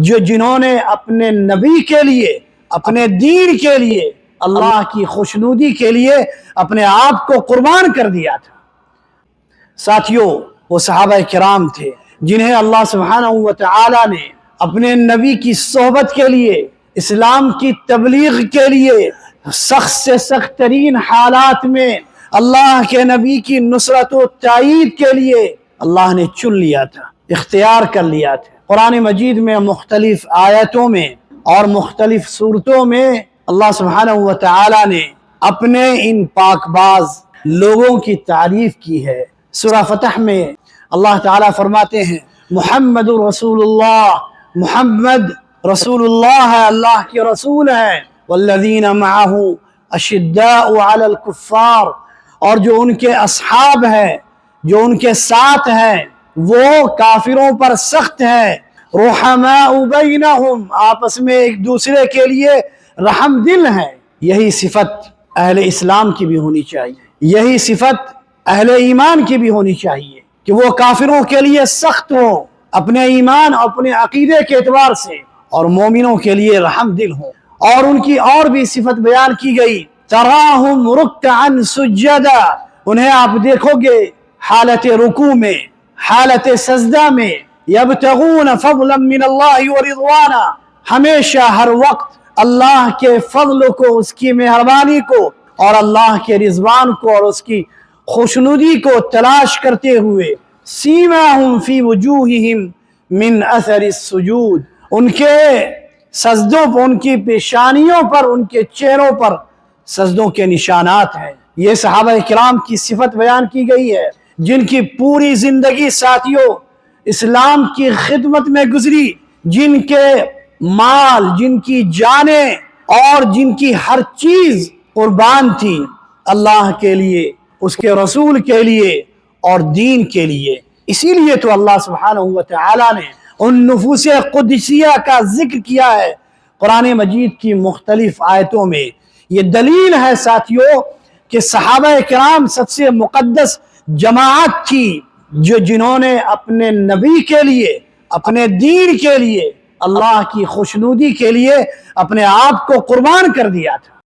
جنہوں نے اپنے نبی کے لیے، اپنے دین کے لیے، اللہ کی خوشنودی کے لیے اپنے آپ کو قربان کر دیا تھا۔ ساتھیوں، وہ صحابہ کرام تھے جنہیں اللہ سبحانہ و تعالی نے اپنے نبی کی صحبت کے لیے، اسلام کی تبلیغ کے لیے سخت سے سخت ترین حالات میں اللہ کے نبی کی نصرت و تائید کے لیے اللہ نے چن لیا تھا، اختیار کر لیا تھا۔ قرآن مجید میں مختلف آیتوں میں اور مختلف صورتوں میں اللہ سبحانہ و تعالی نے اپنے ان پاک باز لوگوں کی تعریف کی ہے۔ سورہ فتح میں اللہ تعالیٰ فرماتے ہیں محمد رسول اللہ، محمد رسول اللہ ہے، اللہ کے رسول ہے، والذین معہ اشداء علی الکفار، اور جو ان کے اصحاب ہیں، جو ان کے ساتھ ہیں، وہ کافروں پر سخت ہے، رحماء بینہم، آپس میں ایک دوسرے کے لیے رحم دل ہیں۔ یہی صفت اہل اسلام کی بھی ہونی چاہیے، یہی صفت اہل ایمان کی بھی ہونی چاہیے کہ وہ کافروں کے لیے سخت ہوں اپنے ایمان، اپنے عقیدے کے اعتبار سے، اور مومنوں کے لیے رحم دل ہوں۔ اور ان کی اور بھی صفت بیان کی گئی، تراہم رکعا سجدا، انہیں آپ دیکھو گے حالت رکوع میں، حالت سجدہ میں، یبتغون فضلا من اللہ ورضوانا، ہمیشہ ہر وقت اللہ کے فضل کو، اس کی مہربانی کو، اور اللہ کے رضوان کو اور اس کی خوشنودی کو تلاش کرتے ہوئے، سیماہم فی وجوہہم من اثر السجود، ان کے سجدوں پر، ان کی پیشانیوں پر، ان کے چہروں پر سجدوں کے نشانات ہیں۔ یہ صحابہ کرام کی صفت بیان کی گئی ہے جن کی پوری زندگی ساتھیوں اسلام کی خدمت میں گزری، جن کے مال، جن کی جانیں اور جن کی ہر چیز قربان تھی اللہ کے لیے، اس کے رسول کے لیے اور دین کے لیے۔ اسی لیے تو اللہ سبحانہ و تعالی نے ان نفوس قدسیہ کا ذکر کیا ہے قرآن مجید کی مختلف آیتوں میں۔ یہ دلیل ہے ساتھیوں کہ صحابہ کرام سب سے مقدس جماعت تھی جنہوں نے اپنے نبی کے لیے، اپنے دین کے لیے، اللہ کی خوشنودی کے لیے اپنے آپ کو قربان کر دیا تھا۔